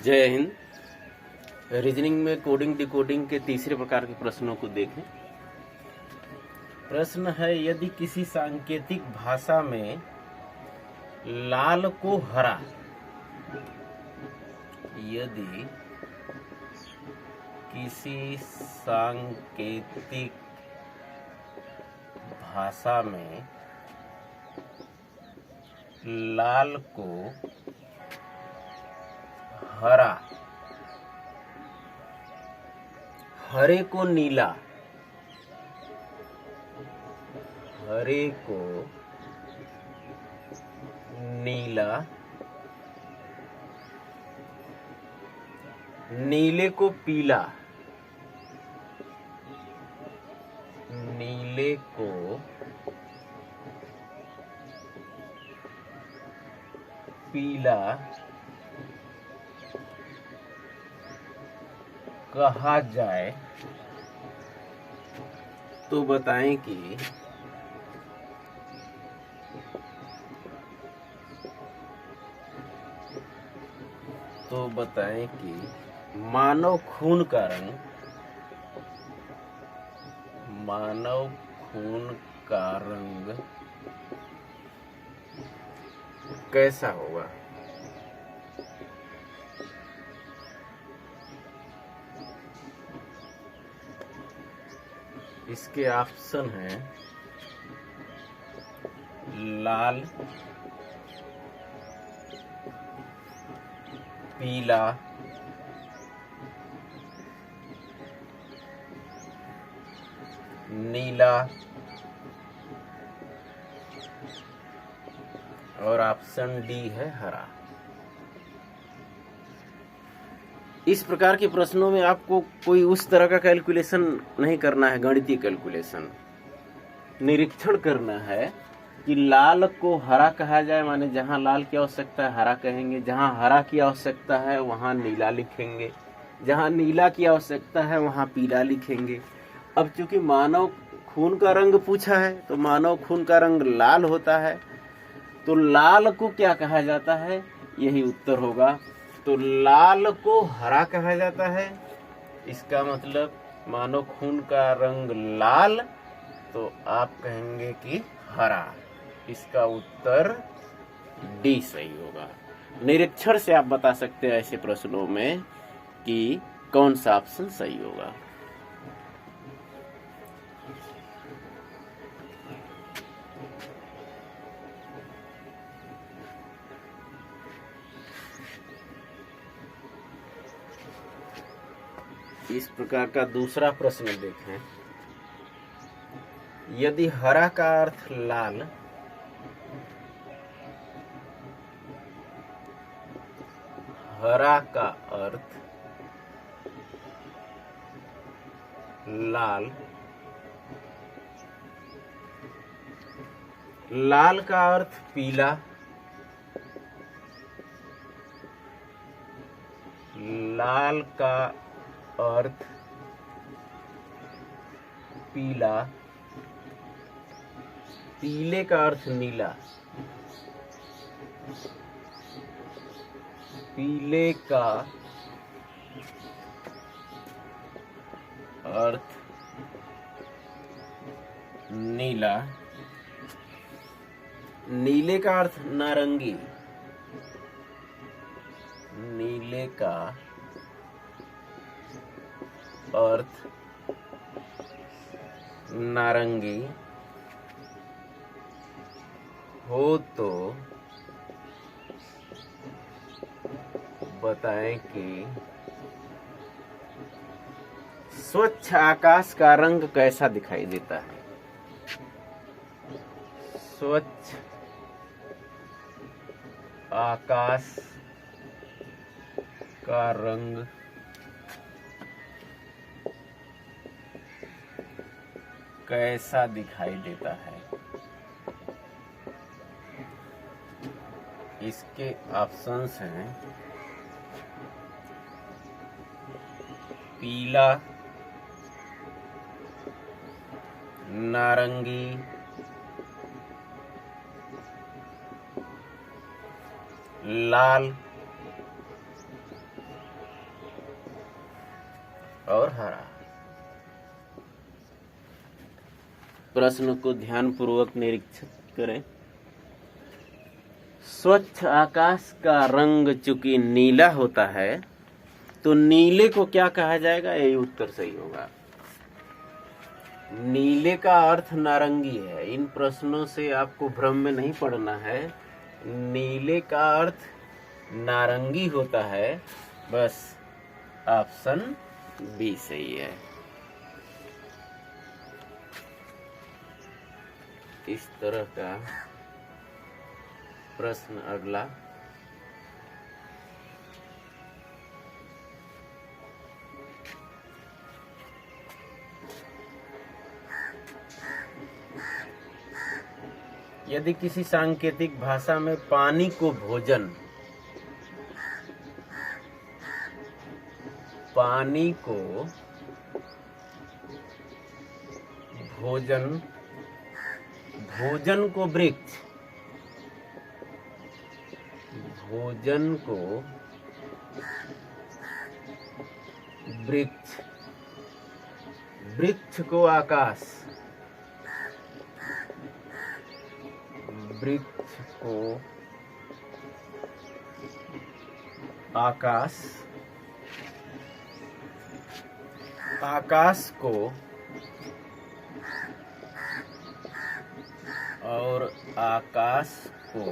जय हिंद। रीजनिंग में coding decoding के तीसरे प्रकार के प्रश्नों को देखें। प्रश्न है, यदि किसी सांकेतिक भाषा में लाल को हरा, यदि किसी सांकेतिक भाषा में लाल को हरा, हरे को नीला, हरे को नीला, नीले को पीला, नीले को पीला कहा जाए तो बताएं कि मानव खून का रंग, मानव खून का रंग कैसा होगा। इसके ऑप्शन हैं लाल, पीला, नीला और ऑप्शन डी है हरा। इस प्रकार के प्रश्नों में आपको कोई उस तरह का कैलकुलेशन नहीं करना है, गणितीय कैलकुलेशन। निरीक्षण करना है कि लाल को हरा कहा जाए, माने जहां लाल की आवश्यकता है हरा कहेंगे, जहां हरा की आवश्यकता है वहां नीला लिखेंगे, जहां नीला की आवश्यकता है वहां पीला लिखेंगे। अब चूंकि मानव खून का रंग पूछा है तो मानव खून का रंग लाल होता है, तो लाल को क्या कहा जाता है, यही उत्तर होगा। तो लाल को हरा कहा जाता है, इसका मतलब मानव खून का रंग लाल, तो आप कहेंगे कि हरा। इसका उत्तर डी सही होगा। निरीक्षण से आप बता सकते हैं ऐसे प्रश्नों में कि कौन सा ऑप्शन सही होगा। इस प्रकार का दूसरा प्रश्न देखें, यदि हरा का अर्थ लाल, हरा का अर्थ लाल, लाल का अर्थ पीला, लाल का अर्थ पीला, पीले का अर्थ नीला, पीले का अर्थ नीला, नीले का अर्थ नारंगी, नीले का अर्थ नारंगी हो तो बताएं कि स्वच्छ आकाश का रंग कैसा दिखाई देता है। स्वच्छ आकाश का रंग कैसा दिखाई देता है। इसके ऑप्शंस हैं पीला, नारंगी, लाल और हरा। प्रश्न को ध्यानपूर्वक निरीक्षित करें। स्वच्छ आकाश का रंग चूंकि नीला होता है तो नीले को क्या कहा जाएगा? यही उत्तर सही होगा। नीले का अर्थ नारंगी है। इन प्रश्नों से आपको भ्रम में नहीं पड़ना है। नीले का अर्थ नारंगी होता है। बस ऑप्शन बी सही है। इस तरह का प्रश्न अगला। यदि किसी सांकेतिक भाषा में पानी को भोजन भोजन को वृक्ष, वृक्ष को आकाश, आकाश को और आकाश को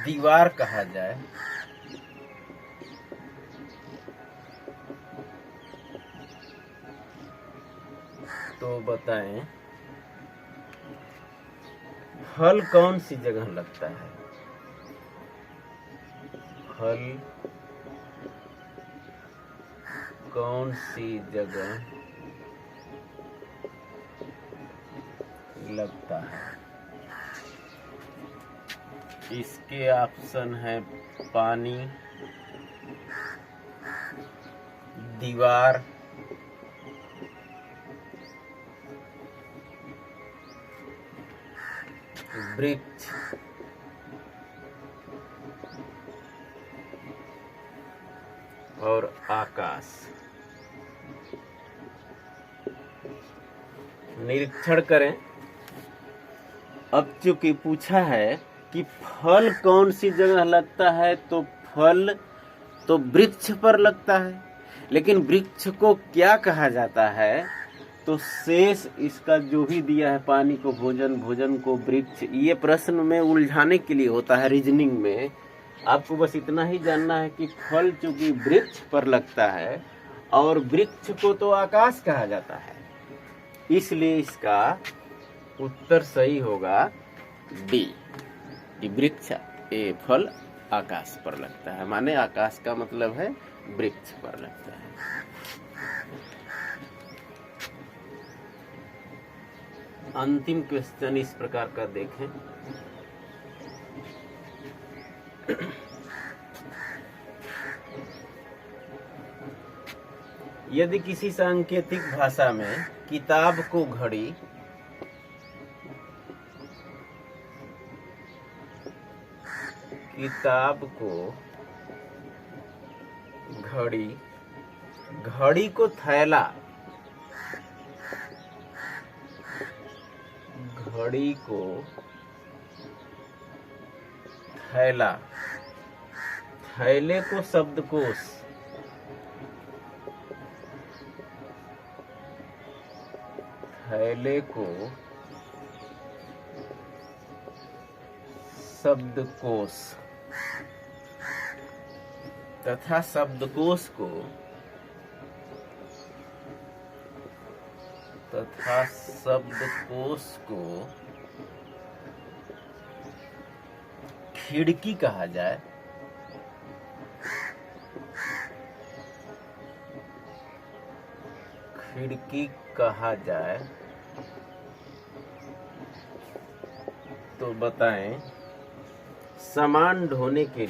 दीवार कहा जाए तो बताएं फल कौन सी जगह लगता है? फल कौन सी जगह लगता है? इसके ऑप्शन है पानी, दीवार, वृक्ष और आकाश। निरीक्षण करें। अब चूंकि पूछा है कि फल कौन सी जगह लगता है तो फल तो वृक्ष पर लगता है, लेकिन वृक्ष को क्या कहा जाता है? तो शेष इसका जो भी दिया है, पानी को भोजन, भोजन को वृक्ष, ये प्रश्न में उलझाने के लिए होता है। रीजनिंग में आपको बस इतना ही जानना है कि फल चूंकि वृक्ष पर लगता है और वृक्ष को तो आकाश कहा जाता है, इसलिए इसका उत्तर सही होगा डी, कि वृक्ष ए फल आकाश पर लगता है। माने आकाश का मतलब है वृक्ष पर लगता है। अंतिम क्वेश्चन इस प्रकार का देखें। यदि किसी सांकेतिक भाषा में किताब को घड़ी, घड़ी को थैला, थैले को शब्दकोश, तथा शब्दकोश को खिड़की कहा जाए, तो बताएं सामान ढोने के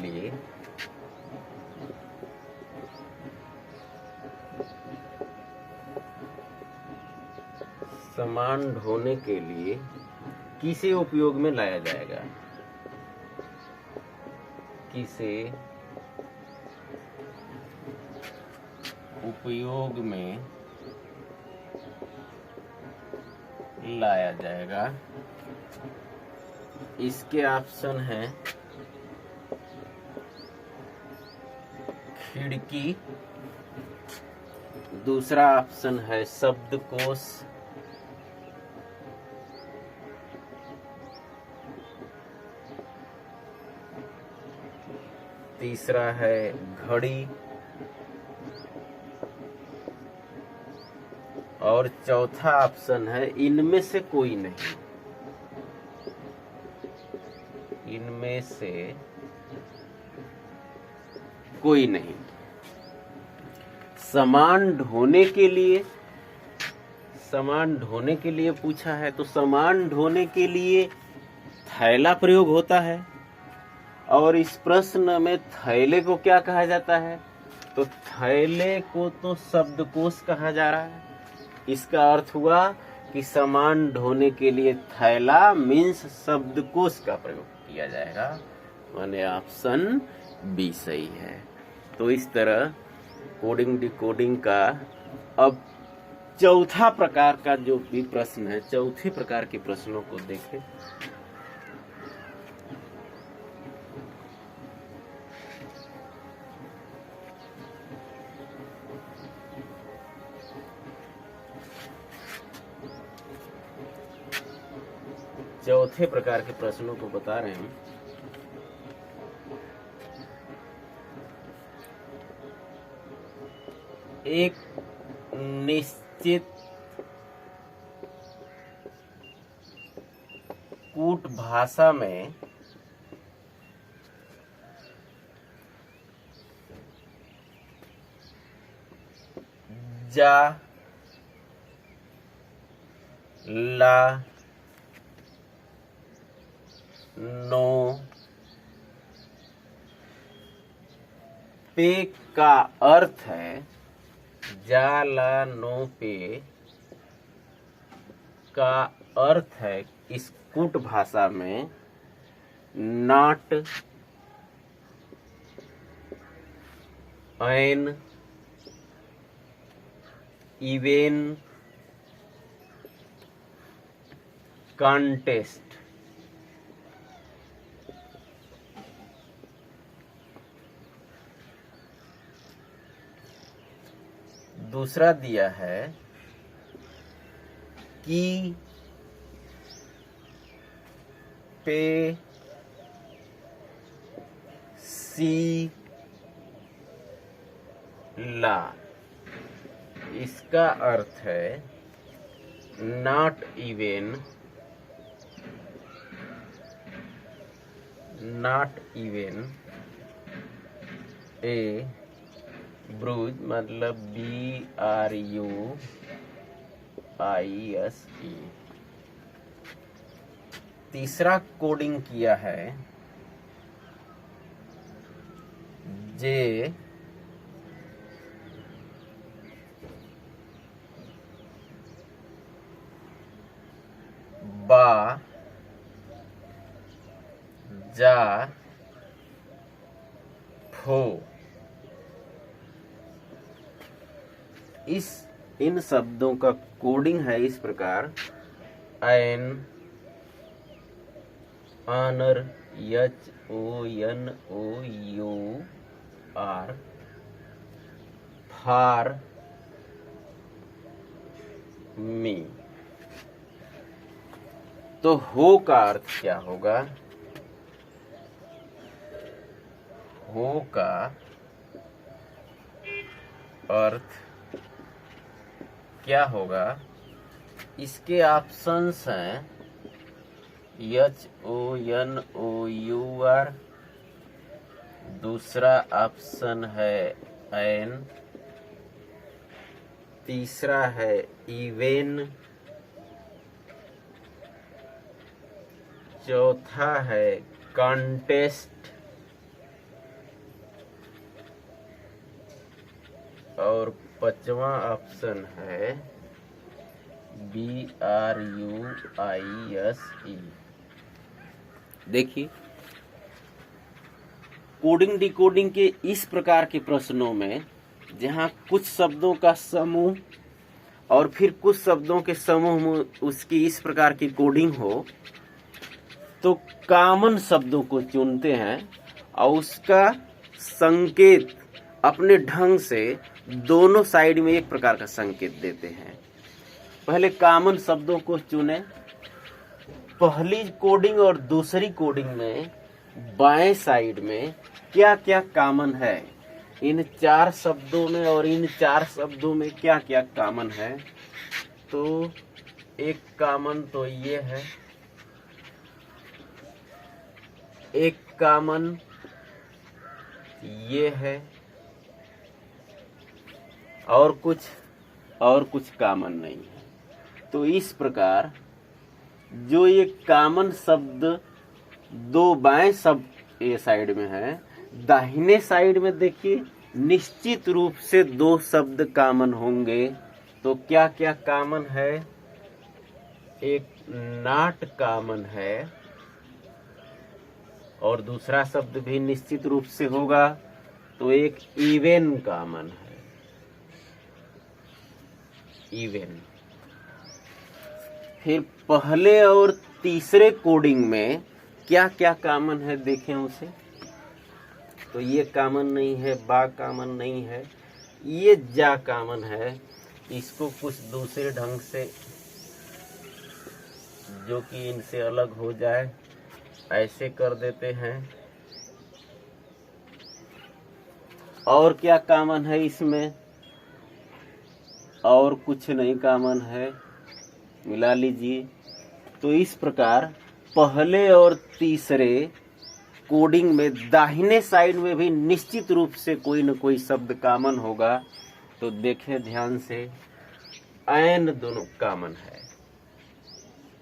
लिए किसे उपयोग में लाया जाएगा? किसे उपयोग में लाया जाएगा। इसके ऑप्शन हैं खिड़की, दूसरा ऑप्शन है शब्दकोश, तीसरा है घड़ी और चौथा ऑप्शन है इनमें से कोई नहीं। इनमें से कोई नहीं। सामान ढोने के लिए पूछा है, तो सामान ढोने के लिए थैला प्रयोग होता है। और इस प्रश्न में थैले को क्या कहा जाता है? तो थैले को तो शब्दकोश कहा जा रहा है। इसका अर्थ हुआ कि सामान ढोने के लिए थैला मीन्स शब्दकोश का प्रयोग किया जाएगा। माने ऑप्शन बी सही है। तो इस तरह कोडिंग डिकोडिंग का अब चौथा प्रकार का जो भी प्रश्न है, चौथे प्रकार के प्रश्नों को देखें। चौथे प्रकार के प्रश्नों को बता रहे हैं। एक निश्चित कूट भाषा में जा, ला, नो, पे का अर्थ है, जा, ला, नो, पे का अर्थ है इस कूट भाषा में नॉट, एन, इवेन, कॉन्टेस्ट। दूसरा दिया है कि, पे, सी, ला। इसका अर्थ है नॉट इवेन, ए ब्रूज, मतलब BRUISE। तीसरा कोडिंग किया है जे, बा, जा, फो। इन शब्दों का कोडिंग है इस प्रकार: एन, ऑनर, HONOUR, फार, मी। तो हो का अर्थ क्या होगा? हो का अर्थ क्या होगा? इसके ऑप्शंस हैं HONOUR, दूसरा ऑप्शन है एन, तीसरा है इवेन, चौथा है कॉन्टेस्ट और पांचवा ऑप्शन है BRUISE। देखिए, कोडिंग डिकोडिंग के इस प्रकार के प्रश्नों में जहाँ कुछ शब्दों का समूह और फिर कुछ शब्दों के समूह में उसकी इस प्रकार की कोडिंग हो, तो कॉमन शब्दों को चुनते हैं और उसका संकेत अपने ढंग से दोनों साइड में एक प्रकार का संकेत देते हैं। पहले कॉमन शब्दों को चुने। पहली कोडिंग और दूसरी कोडिंग में बाएं साइड में क्या क्या कॉमन है, इन 4 शब्दों में और इन 4 शब्दों में क्या क्या कॉमन है। तो एक कॉमन तो ये है, एक कॉमन ये है, और कुछ कॉमन नहीं है। तो इस प्रकार जो ये कॉमन शब्द दो बाएं शब्द ये साइड में है, दाहिने साइड में देखिए निश्चित रूप से 2 शब्द कॉमन होंगे। तो क्या क्या कॉमन है? एक नॉट कॉमन है और दूसरा शब्द भी निश्चित रूप से होगा। तो एक इवन कॉमन है, इवन। फिर पहले और तीसरे कोडिंग में क्या क्या कॉमन है देखें उसे। तो ये कॉमन नहीं है, बा कॉमन नहीं है, ये जा कॉमन है। इसको कुछ दूसरे ढंग से जो कि इनसे अलग हो जाए ऐसे कर देते हैं। और क्या कॉमन है इसमें? और कुछ नहीं कॉमन है, मिला लीजिए। तो इस प्रकार पहले और तीसरे कोडिंग में दाहिने साइड में भी निश्चित रूप से कोई न कोई शब्द कॉमन होगा। तो देखें ध्यान से, एन दोनों कॉमन है,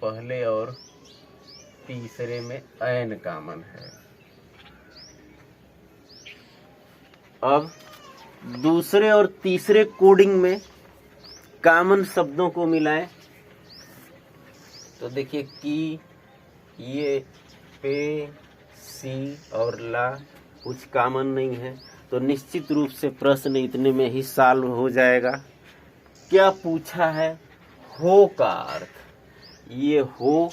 पहले और तीसरे में एन कॉमन है। अब दूसरे और तीसरे कोडिंग में कॉमन शब्दों को मिलाएं। तो देखिए की, ये, पे, सी और ला कुछ कॉमन नहीं है। तो निश्चित रूप से प्रश्न इतने में ही सॉल्व हो जाएगा। क्या पूछा है? हो का अर्थ। ये हो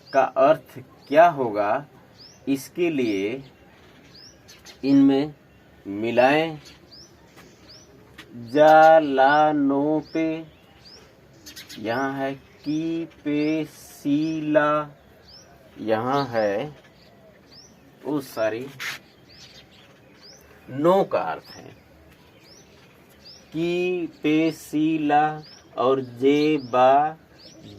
का अर्थ क्या होगा, इसके लिए इनमें मिलाएं। जा, ला, नो, पे, यहाँ है की, पे, सी, ला, यहाँ है वो सारी नो का अर्थ है। की, पे, सी, ला और जे, बा,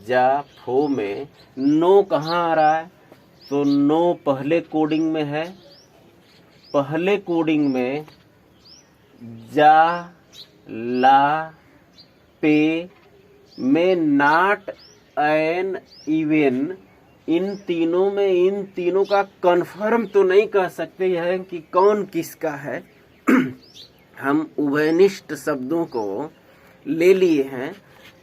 जा, फो में नो कहाँ आ रहा है? तो नो पहले कोडिंग में है। पहले कोडिंग में जा, ला, पे में नॉट, एन, इवन, इन तीनों का कंफर्म तो नहीं कह सकते हैं कि कौन किसका है। हम उभयनिष्ठ शब्दों को ले लिए हैं,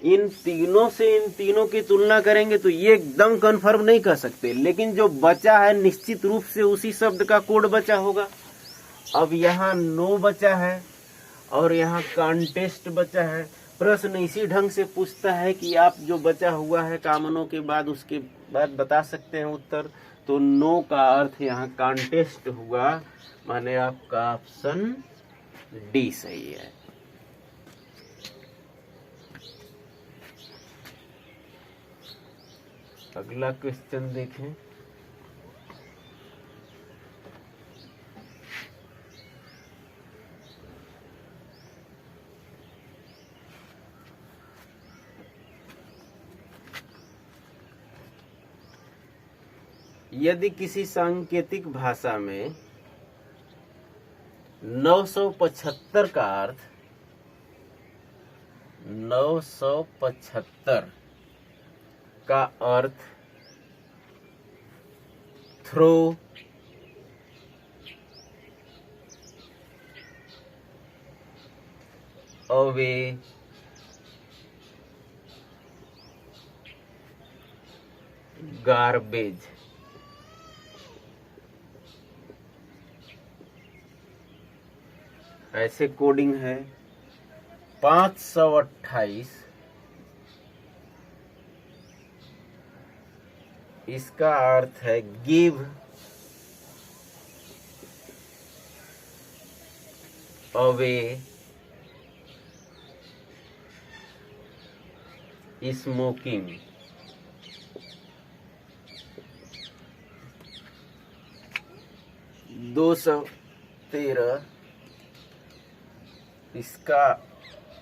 इन तीनों से इन तीनों की तुलना करेंगे तो ये एकदम कंफर्म नहीं कह सकते, लेकिन जो बचा है निश्चित रूप से उसी शब्द का कोड बचा होगा। अब यहाँ नो बचा है और यहाँ कॉन्टेस्ट बचा है। प्रश्न इसी ढंग से पूछता है कि आप जो बचा हुआ है कॉमनों के बाद उसके बाद बता सकते हैं उत्तर। तो नो का अर्थ यहाँ कॉन्टेस्ट हुआ, माने आपका ऑप्शन डी सही है। अगला क्वेश्चन देखें। यदि किसी सांकेतिक भाषा में 975 का अर्थ 975 का अर्थ थ्रो, अवे, गार्बेज, ऐसे कोडिंग है। 528 इसका अर्थ है गिव अवे स्मोकिंग। 213 इसका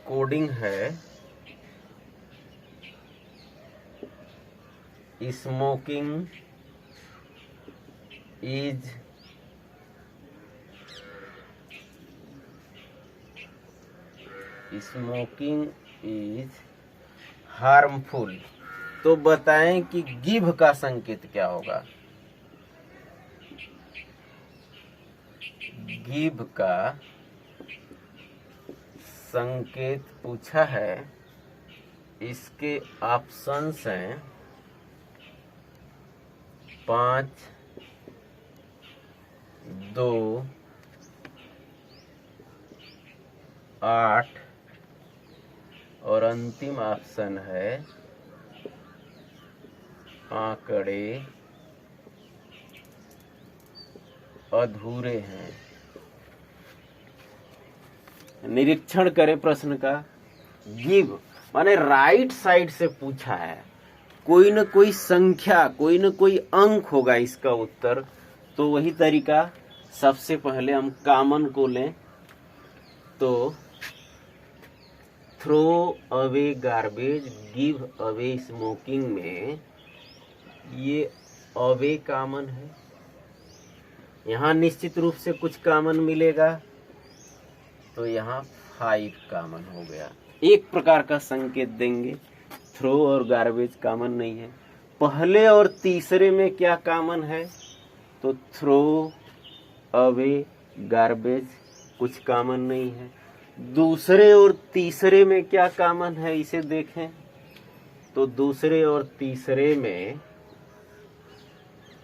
कोडिंग है स्मोकिंग इज हार्मफुल। तो बताएं कि गिव का संकेत क्या होगा। गिव का संकेत पूछा है, इसके ऑप्शंस हैं 5, 2, 8 और अंतिम ऑप्शन है आंकड़े अधूरे हैं। निरीक्षण करें प्रश्न का। गिव माने राइट साइड से पूछा है, कोई न कोई संख्या, कोई न कोई अंक होगा इसका उत्तर। तो वही तरीका, सबसे पहले हम कॉमन को लें तो throw away garbage give away smoking में ये अवे कॉमन है। यहाँ निश्चित रूप से कुछ कॉमन मिलेगा, तो यहाँ 5 कॉमन हो गया। एक प्रकार का संकेत देंगे, थ्रो और गार्बेज कॉमन नहीं है। पहले और तीसरे में क्या कॉमन है, तो थ्रो अवे गार्बेज कुछ कॉमन नहीं है। दूसरे और तीसरे में क्या कॉमन है इसे देखें, तो दूसरे और तीसरे में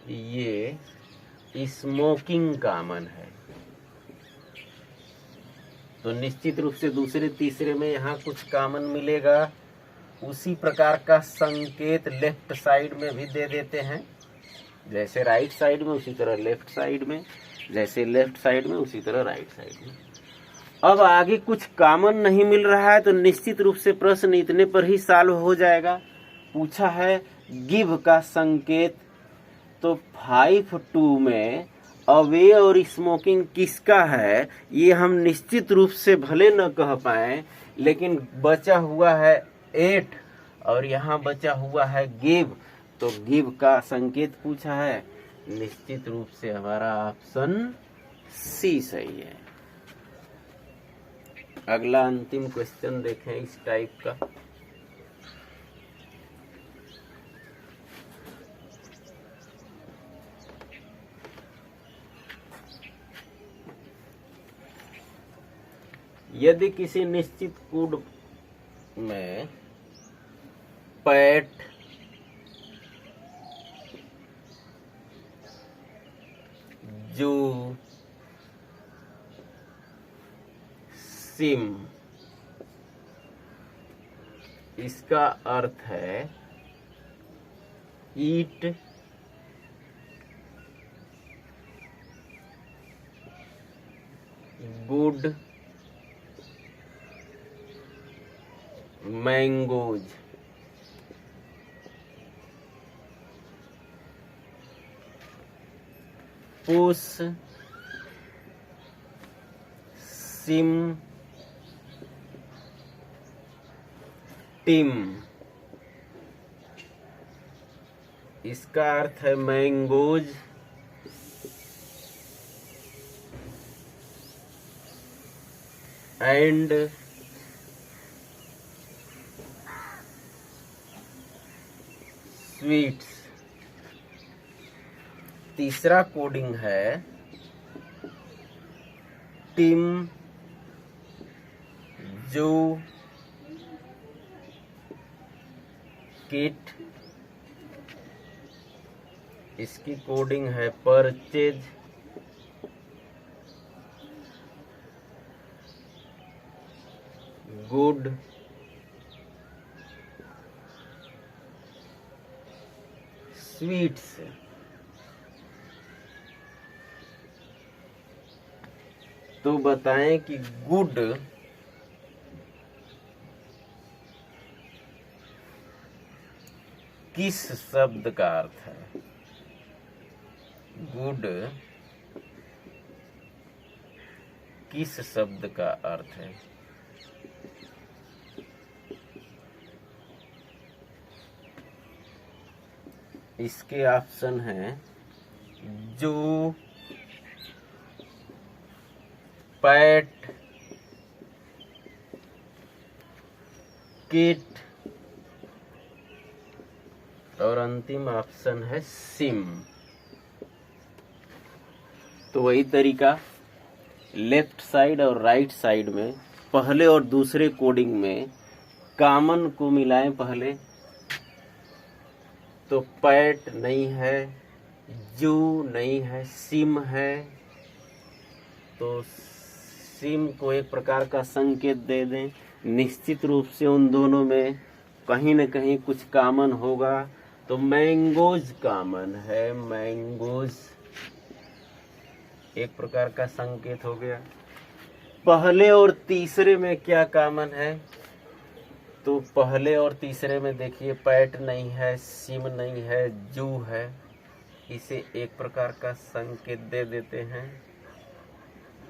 ये स्मोकिंग कॉमन है। तो निश्चित रूप से दूसरे तीसरे में यहाँ कुछ कॉमन मिलेगा। उसी प्रकार का संकेत लेफ्ट साइड में भी दे देते हैं, जैसे राइट साइड में उसी तरह लेफ्ट साइड में, जैसे लेफ्ट साइड में उसी तरह राइट साइड में। अब आगे कुछ कॉमन नहीं मिल रहा है, तो निश्चित रूप से प्रश्न इतने पर ही सॉल्व हो जाएगा। पूछा है गिव का संकेत, तो 5-2 में अवे और स्मोकिंग किसका है ये हम निश्चित रूप से भले न कह पाए, लेकिन बचा हुआ है 8 और यहाँ बचा हुआ है गिव। तो गिव का संकेत पूछा है, निश्चित रूप से हमारा ऑप्शन सी सही है। अगला अंतिम क्वेश्चन देखें इस टाइप का। यदि किसी निश्चित कूड में पैट जो सिम, इसका अर्थ है eat good mangoes. Push sim tim, इसका अर्थ है मैंगोज एंड स्वीट्स। तीसरा कोडिंग है टिम जो किट, इसकी कोडिंग है परचेज गुड स्वीट्स। तो बताएं कि गुड किस शब्द का अर्थ है? गुड किस शब्द का अर्थ है? इसके ऑप्शन हैं जो, पैट, किट और अंतिम ऑप्शन है सिम। तो वही तरीका लेफ्ट साइड और राइट साइड में पहले और दूसरे कोडिंग में कॉमन को मिलाएं पहले। तो पैट नहीं है, जू नहीं है, सिम है। तो सिम को एक प्रकार का संकेत दे दें। निश्चित रूप से उन दोनों में कहीं न कहीं कुछ कॉमन होगा। तो मैंगोज कॉमन है, मैंगोज एक प्रकार का संकेत हो गया। पहले और तीसरे में क्या कॉमन है? तो पहले और तीसरे में देखिए पैट नहीं है, सिम नहीं है, जू है। इसे एक प्रकार का संकेत दे देते हैं।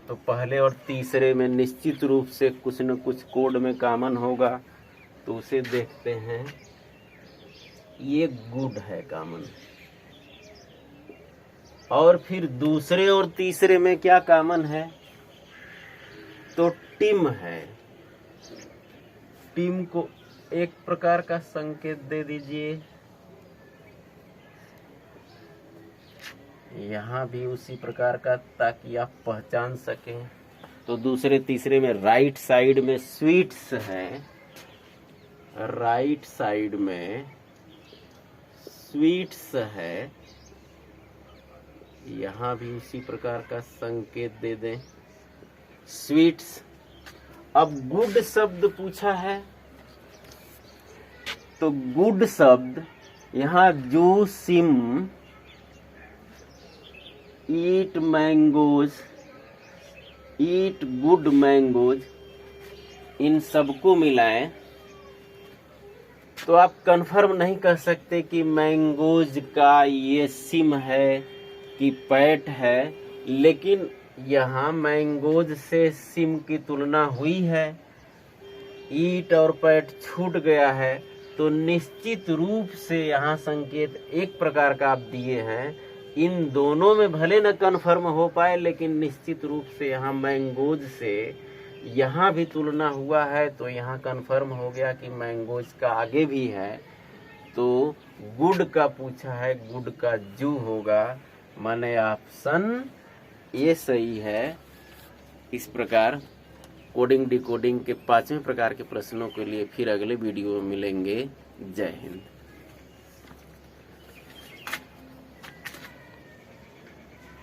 तो पहले और तीसरे में निश्चित रूप से कुछ न कुछ कोड में कॉमन होगा। तो उसे देखते हैं। ये गुड है कॉमन। और फिर दूसरे और तीसरे में क्या कॉमन है? तो टिम है। टिम को एक प्रकार का संकेत दे दीजिए। यहाँ भी उसी प्रकार का, ताकि आप पहचान सकें। तो दूसरे तीसरे में राइट साइड में स्वीट्स है, राइट साइड में स्वीट्स है। यहाँ भी उसी प्रकार का संकेत दे दें, स्वीट्स। अब गुड शब्द पूछा है। तो गुड शब्द यहाँ जू, सिम, ईट मैंगोज, ईट गुड मैंगोज, इन सबको मिलाएं तो आप कंफर्म नहीं कर सकते कि मैंगोज का ये सिम है कि पैट है। लेकिन यहाँ मैंगोज से सिम की तुलना हुई है, ईट और पैट छूट गया है। तो निश्चित रूप से यहाँ संकेत एक प्रकार का आप दिए हैं। इन दोनों में भले न कन्फर्म हो पाए, लेकिन निश्चित रूप से यहाँ मैंगोज से यहाँ भी तुलना हुआ है। तो यहाँ कन्फर्म हो गया कि मैंगोज का आगे भी है। तो गुड का पूछा है, गुड का जू होगा, माने ऑप्शन ये सही है। इस प्रकार कोडिंग डिकोडिंग के 5वें प्रकार के प्रश्नों के लिए फिर अगले वीडियो में मिलेंगे। जय हिंद।